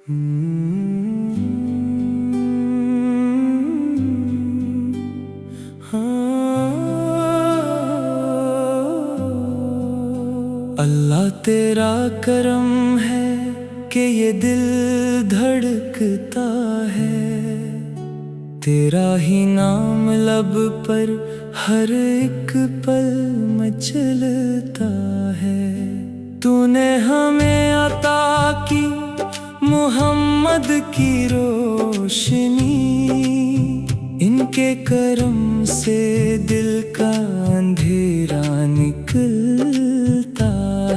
اللہ تیرا کرم ہے کہ یہ دل دھڑکتا ہے، تیرا ہی نام لب پر ہر ایک پل مچلتا ہے۔ تو نے ہمیں عطا کی محمد کی روشنی، ان کے کرم سے دل کا اندھیرا نکلتا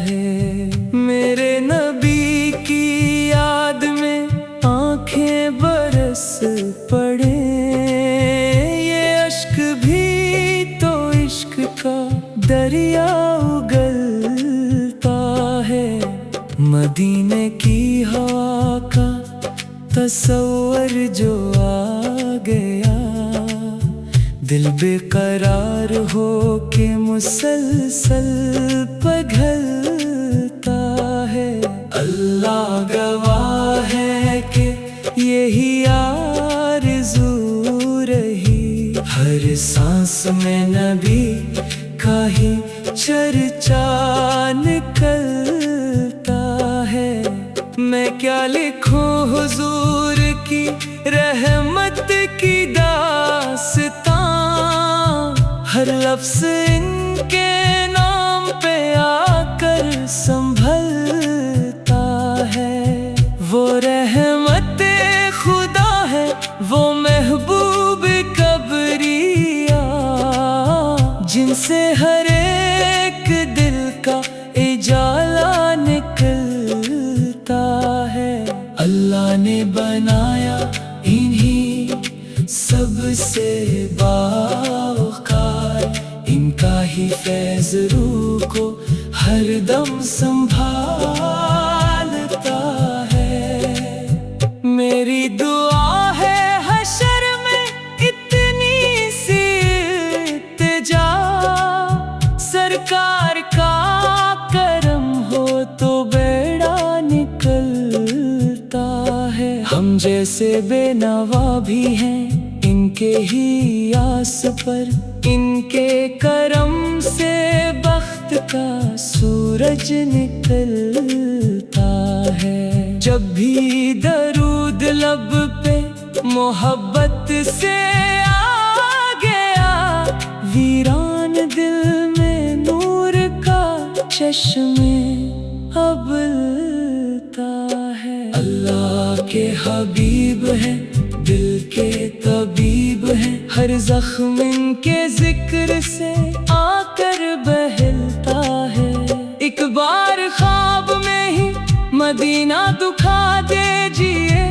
ہے۔ میرے نبی کی یاد میں آنکھیں برس پڑے، یہ اشک بھی تو عشق کا دریا اگلتا ہے۔ مدینے کی ہوا کا تصور جو آ گیا، دل بے قرار ہو کے مسلسل پگھلتا ہے۔ اللہ گواہ ہے کہ یہی آرزو رہی، ہر سانس میں نبی کا ہی چرچا نکلتا ہے۔ میں کیا لکھوں حضور کی رحمت کی داستاں، ہر لفظ ان کے نام پہ آ کر سنبھلتا ہے۔ وہ رحمت خدا ہے، وہ محبوب کبریا، جن سے ہر ایک دل کا اجالا نکلتا ہے۔ اللہ نے بنایا انہی سب سے باوقار، ان کا ہی فیض روح کو ہر دم سنبھالتا ہے۔ میری دعا ہے حشر میں اتنی سی التجا، سرکار کا کرم ہو تو بیڑا نکلتا ہے۔ ہم جیسے بے نوا بھی ہیں ان کے ہی آس پر، ان کے کرم سے بخت کا سورج نکلتا ہے۔ جب بھی درود لب پہ محبت سے آ گیا، ویران دل میں نور کا چشمے ابلتا ہے۔ اللہ کے حبیب ہیں، دل کے طبیب ہیں، ہر زخم ان کے ذکر سے آ کر بہلتا ہے۔ ایک بار خواب میں ہی مدینہ دکھا دیجئے،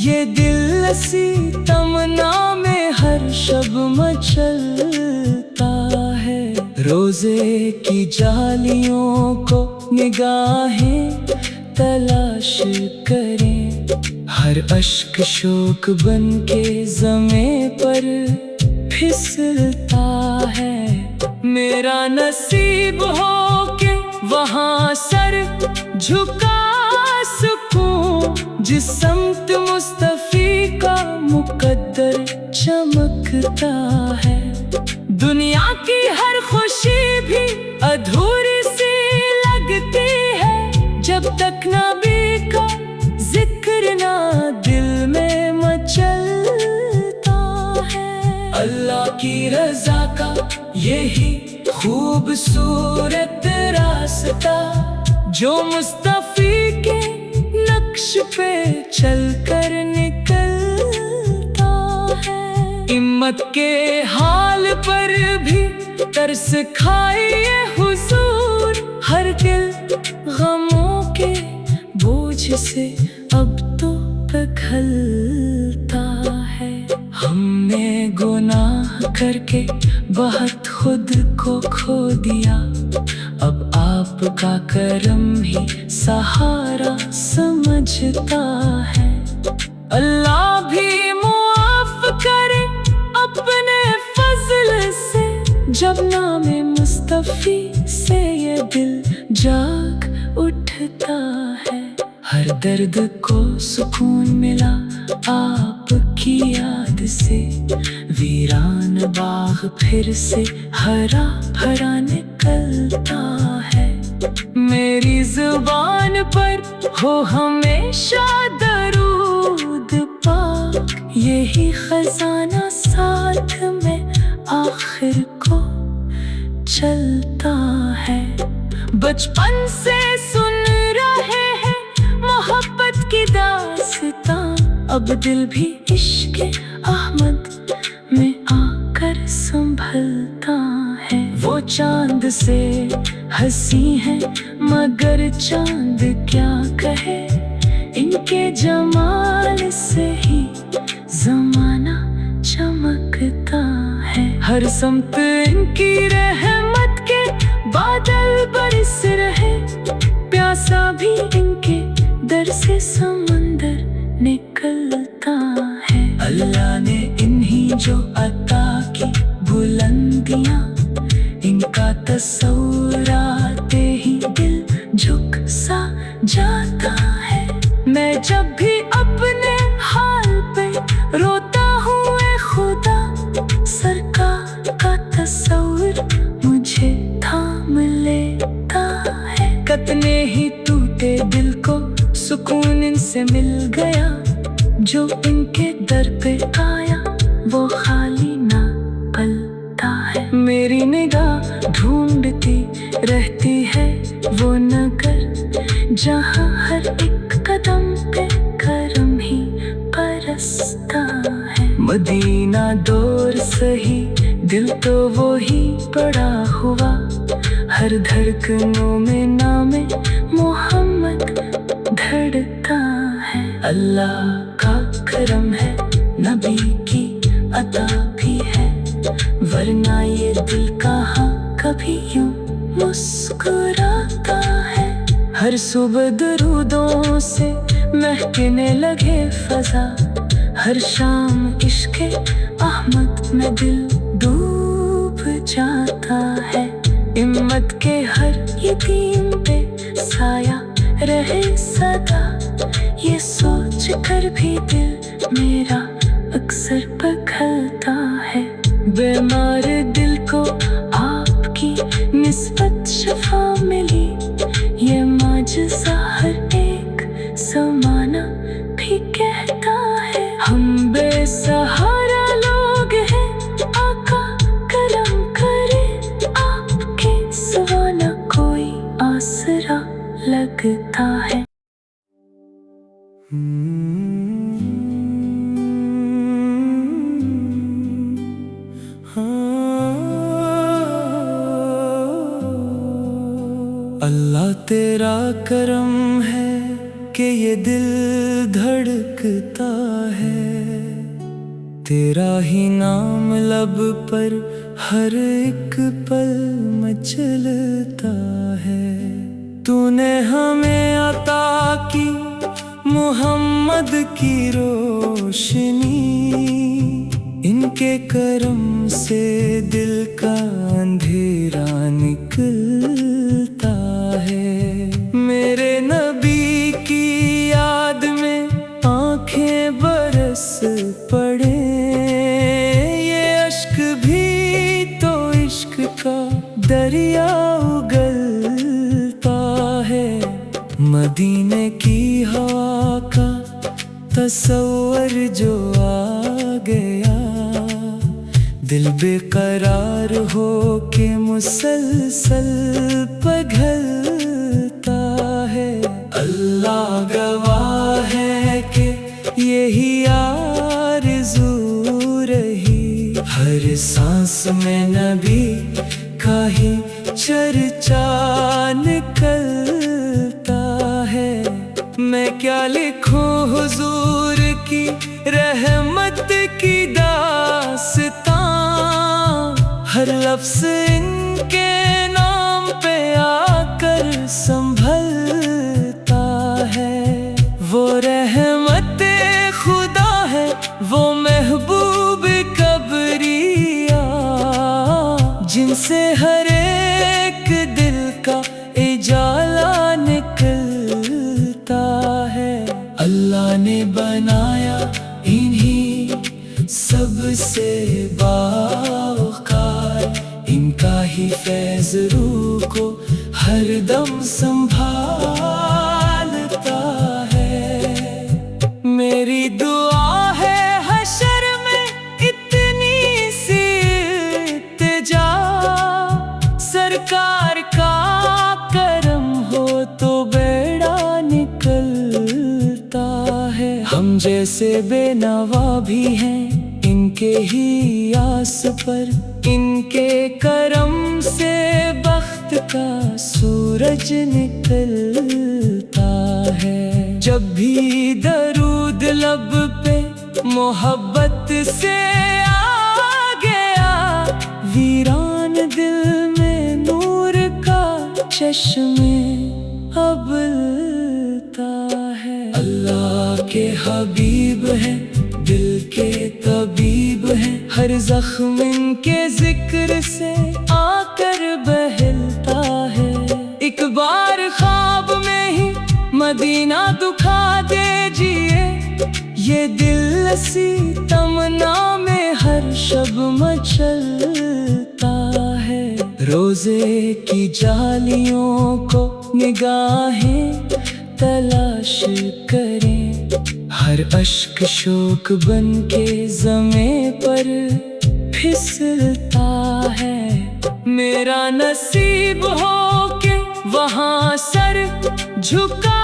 یہ دل سی تمنا میں ہر شب مچلتا ہے۔ روزے کی جالیوں کو نگاہیں تلاش کریں، ہر اشک شوق بن کے زمیں پر پھسلتا ہے۔ میرا نصیب ہو کہ وہاں سر جھکا سکوں، جس سمت مصطفی کا مقدر چمکتا ہے۔ دنیا کی ہر خوشی بھی ادھوری سی لگتی ہے، جب تک نبی کا ذکر نہ دل میں مچلتا ہے۔ اللہ کی رضا کا یہی خوبصورت راستہ، جو مصطفی کے نقش پہ چل کر نکلتا ہے۔ امت کے حال پر بھی ترس کھائیے حضور، ہر دل غموں کے بوجھ سے اب تو پگھلتا ہے۔ ہم نے گناہ کر کے بہت خود کو کھو دیا، اب آپ کا کرم ہی سہارا سمجھتا ہے۔ اللہ بھی معاف کرے اپنے فضل سے، جب نام مصطفی سے یہ دل جاگ اٹھتا ہے۔ ہر درد کو سکون ملا آپ کی یاد سے، ویران باغ پھر سے ہرا بھرا نکلتا ہے۔ میری زبان پر ہو ہمیشہ درود پاک، یہی خزانہ ساتھ میں آخر کو چلتا ہے۔ بچپن سے سن رہے ہیں محبت کی داستاں، اب دل بھی عشق احمد میں آ کر سنبھلتا ہے۔ وہ چاند سے ہنسی ہے مگر چاند کیا کہے، ان کے جمال سے ہی زمانہ چمکتا ہے۔ ہر سمت ان کی رحمت کے بادل برس رہے، پیاسا بھی ان کے در سے سمندر نکلتا ہے۔ اللہ نے انہی جو عطا کی بلندیاں، ان کا تصور آتے ہی دل جھک سا جاتا ہے۔ میں جب بھی اپنے حال پہ روتا ہوں اے خدا، سرکار کا تصور مجھے تھام لیتا ہے۔ کتنے ہی ٹوٹے دل کو سکون ان سے مل گیا، جو ان کے در پہ آیا وہ خالی نہ پلتا ہے۔ میری نگاہ ڈھونڈتی رہتی ہے وہ نگر، جہاں ہر ایک قدم پہ کرم ہی برستا ہے۔ مدینہ دور سہی دل تو وہی پڑا ہوا، ہر دھڑکنوں میں نام محمد دھڑتا ہے۔ اللہ کا کرم ہے، نبی کی عطا بھی ہے، ورنہ یہ دل کہاں کبھی یوں مسکراتا ہے۔ ہر صبح درودوں سے مہکنے لگے فضا، ہر شام عشق احمد میں دل ڈوب جاتا ہے۔ امت کے ہر یتیم پہ سایہ رہے سدا، یہ سوچ کر بھی دل میرا اکثر پگھلتا ہے۔ بیمار دل کو آپ کی نسبت شفا ملی، یہ معجزہ ہر ایک زمانہ بھی کہتا ہے۔ ہم بے سہارا لوگ ہیں، آقا کرم کرے، آپ کے سوا نہ کوئی آسرا لگتا ہے۔ اللہ تیرا کرم ہے کہ یہ دل دھڑکتا ہے، تیرا ہی نام لب پر ہر ایک پل مچلتا ہے۔ تو نے ہمیں عطا کی محمد کی روشنی، ان کے کرم سے دل کا اندھیرا نکلتا ہے۔ میرے نبی کی یاد میں آنکھیں برس پڑے، یہ اشک بھی تو عشق کا دریا اگلتا ہے۔ مدینے کی ہوا کا تصور جو آ گیا، دل بے قرار ہو کے مسلسل پگھلتا ہے۔ اللہ گواہ ہے کہ یہی آرزو رہی، ہر سانس میں نبی کا ہی چرچا نکلتا ہے۔ میں کیا لکھوں حضور کی رحمت کی داستاں، ہر لفظ ان کے نام پہ آ کر سنبھلتا ہے۔ وہ رحمت خدا ہے، وہ محبوب کبریا، جن سے ہر ایک دل کا اجالا نکلتا ہے۔ اللہ نے بنایا انہی سب سے باوقار، ان کا ہی فیض روح کو ہر دم سنبھالتا ہے۔ میری دعا ہے حشر میں اتنی سی التجا، سرکار کا کرم ہو تو بیڑا نکلتا ہے۔ ہم جیسے بے نوا بھی ہیں ان کے ہی آس پر، ان کے کرم سے بخت کا سورج نکلتا ہے۔ جب بھی درود لب پہ محبت سے آ گیا، ویران دل میں نور کا چشمے ابلتا ہے۔ اللہ کے حبیب ہیں، دل کے طبیب ہیں، ہر زخم ان کے ذکر سے آ کر بہلتا ہے۔ ایک بار خواب میں ہی مدینہ دکھا دیجئے، یہ دل اسی تمنا میں ہر شب مچلتا ہے۔ روزے کی جالیوں کو نگاہیں تلاش کریں، ہر اشک شوق بن کے زمیں پر پھسلتا ہے۔ میرا نصیب ہو کہ وہاں سر جھکا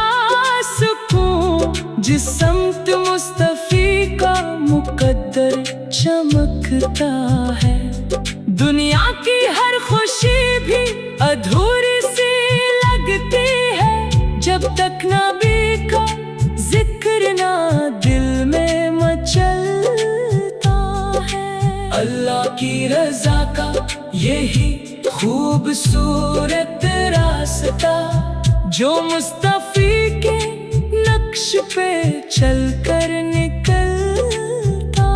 سکوں، جس سمت مصطفی کا مقدر چمکتا ہے۔ دنیا کی ہر خوشی بھی ادھوری سی لگتی ہے، جب تک نبی کا ذکر نہ دل میں مچلتا ہے۔ اللہ کی رضا کا یہی خوبصورت راستہ، جو مصطفی کے نقش پہ چل کر نکلتا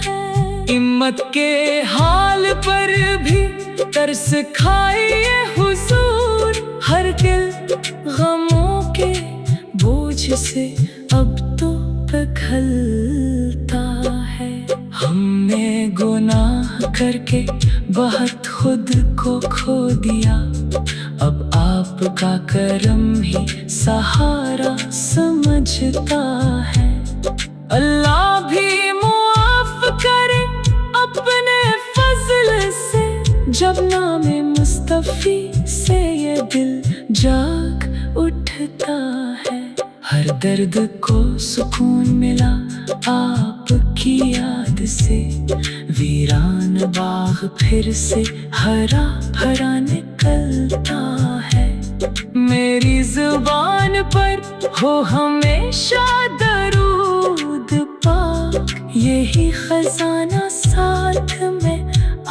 ہے۔ امت کے حال پر بھی ترس کھائیے حضور، ہر دل غموں کے بوجھ سے اب تو پگھلتا ہے۔ ہم نے گناہ کر کے بہت خود کو کھو دیا، اب آپ کا کرم ہی سہارا سمجھتا ہے۔ اللہ بھی معاف کرے اپنے فضل سے، جب نام مصطفی سے یہ دل جاگ اٹھتا ہے۔ ہر درد کو سکون ملا آپ کی یاد سے، ویران باغ پھر سے ہرا بھرا نکلتا ہے۔ میری زبان پر ہو ہمیشہ درود پاک، یہی خزانہ ساتھ میں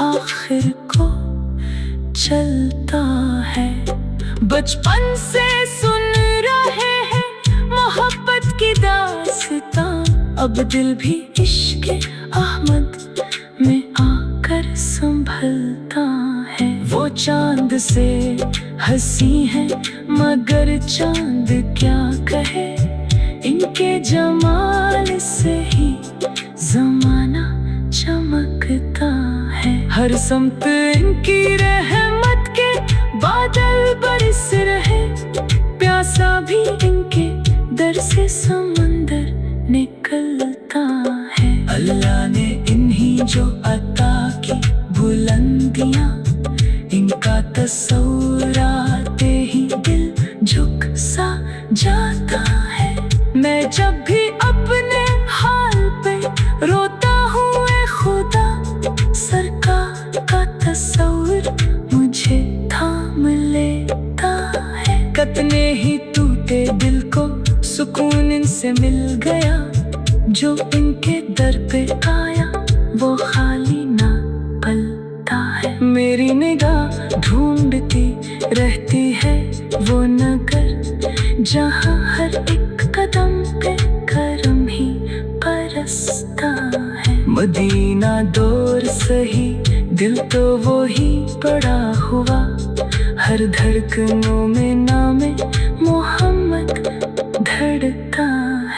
آخر کو چلتا ہے۔ بچپن سے سن رہے ہیں محبت کی داستاں، اب دل بھی عشق احمد میں آ کر سنبھلتا ہے۔ وہ چاند سے ہنسی ہے مگر چاند کیا کہے، ان کے جمال سے ہی زمانہ چمکتا ہے۔ ہر سمت ان کی رحمت کے بادل برس رہے، پیاسا بھی ان کے در سے سمندر نکلتا ہے۔ اللہ نے انہی جو عطا کی بلندیاں، ان کا تصور آتے ہی دل جھک سا جاتا ہے۔ میں جب بھی اپنے حال پہ روتا ہوں اے خدا، سرکار کا تصور مجھے تھام لیتا ہے۔ کتنے ہی ٹوٹے دل کو سکون ان سے مل گیا، جو ان کے در پہ آیا وہ خالی نہ پلتا ہے۔ میری نگاہ ڈھونڈتی رہتی ہے وہ نگر، جہاں ہر ایک قدم پہ کرم ہی برستا ہے۔ مدینہ دور سہی دل تو وہی پڑا ہوا، ہر دھڑکنوں میں نام محمد دھڑتا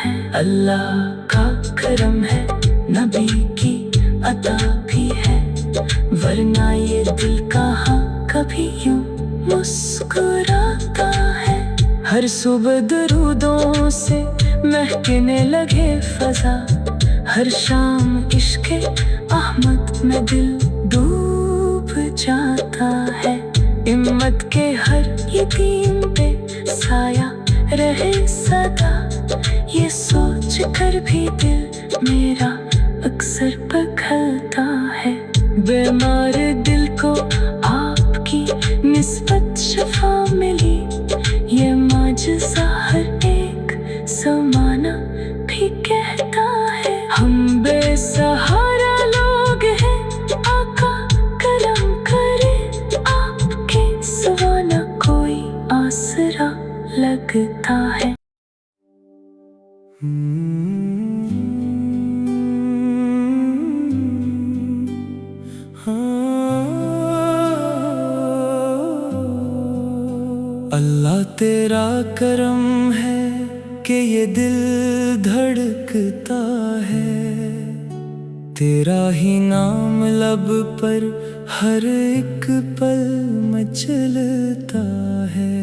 ہے۔ اللہ کا کرم ہے، نبی کی عطا بھی ہے، ورنہ یہ دل کہاں کبھی یوں مسکراتا ہے۔ ہر صبح درودوں سے مہکنے لگے فضا، ہر شام عشق احمد میں دل ڈوب جاتا ہے۔ امت کے ہر یتیم پہ سایہ رہے سدا، یہ سوچ کر بھی دل میرا اکثر پگھلتا ہے۔ بیمار دل کو آپ کی نسبت شفا ملی، یہ معجزہ ہر ایک زمانہ بھی کہتا ہے۔ ہم بے سہارا لوگ ہیں، آقا کرم کرے، آپ کے سوا نہ کوئی آسرا لگتا ہے۔ اللہ تیرا کرم ہے کہ یہ دل دھڑکتا ہے، تیرا ہی نام لب پر ہر ایک پل مچلتا ہے۔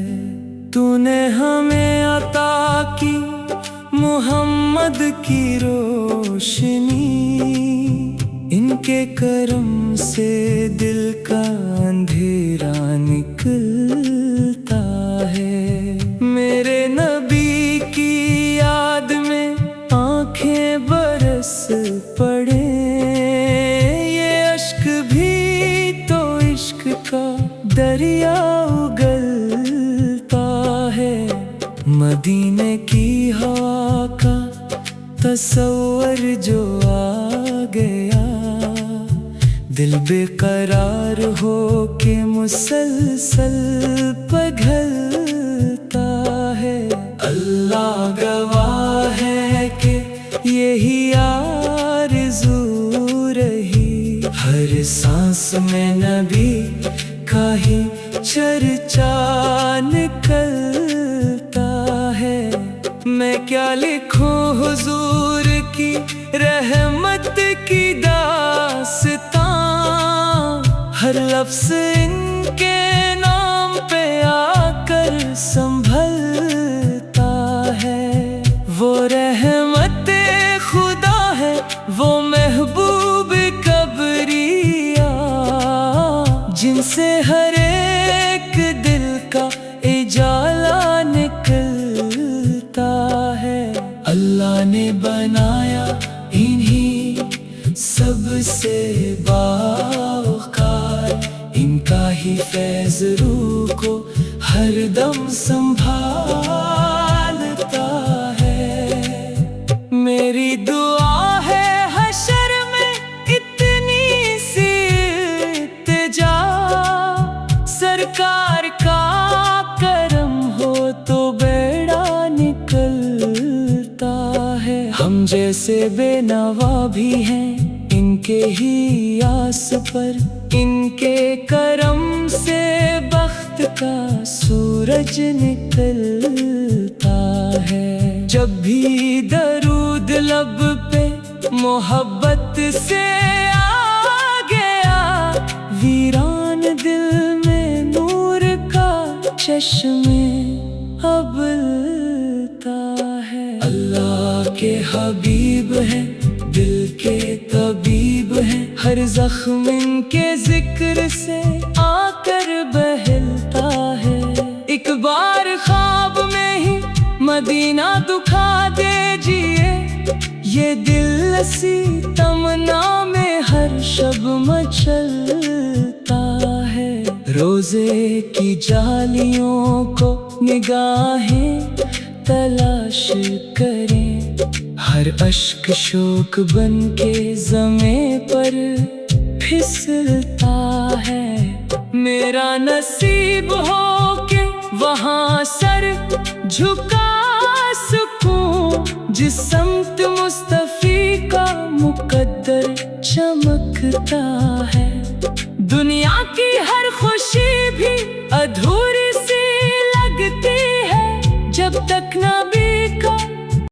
تو نے ہمیں عطا کی محمد کی روشنی، ان کے کرم سے دل کا اندھیرا نکلتا ہے۔ میرے نبی کی یاد میں آنکھیں برس پڑے، یہ اشک بھی تو عشق کا دریا اگلتا ہے۔ مدینے کی ہوا کا تصور جو آ گیا، دل بے قرار ہو کے مسلسل پگھلتا ہے۔ اللہ گواہ ہے کہ یہی آرزو رہی، ہر سانس میں نبی کا ہی چرچا نکلتا ہے۔ میں کیا لکھوں حضور کی رحمت کی داستاں، ہر لفظ ان کے نام پہ آ کر سنبھلتا ہے۔ وہ رحمت خدا ہے، وہ محبوب کبریا، جن سے ہر ایک دل کا اجالا نکلتا ہے۔ اللہ نے بنایا انہی سب سے باوقار، ان کا ہی فیض روح کو ہر دم سنبھالتا ہے۔ میری دعا ہے حشر میں اتنی سی التجا، سرکار کا کرم ہو تو بیڑا نکلتا ہے۔ ہم جیسے بے نوا بھی ہیں ان کے ہی آس پر، ان کے کرم سے بخت کا سورج نکلتا ہے۔ جب بھی درود لب پہ محبت سے آ گیا، ویران دل میں نور کا چشمے ابلتا ہے۔ اللہ کے حبیب ہیں، دل کے طبیب ہیں، ہر زخم ان کے ذکر سے آ کر بہلتا ہے۔ ایک بار خواب میں ہی مدینہ دکھا دیجئے، یہ دل اسی تمنا میں ہر شب مچلتا ہے۔ روزے کی جالیوں کو نگاہیں تلاش کریں، ہر اشک شوق بن کے زمیں پر پھسلتا ہے۔ میرا نصیب ہو کہ وہاں سر جھکا سکوں، جس سمت مصطفی کا مقدر چمکتا ہے۔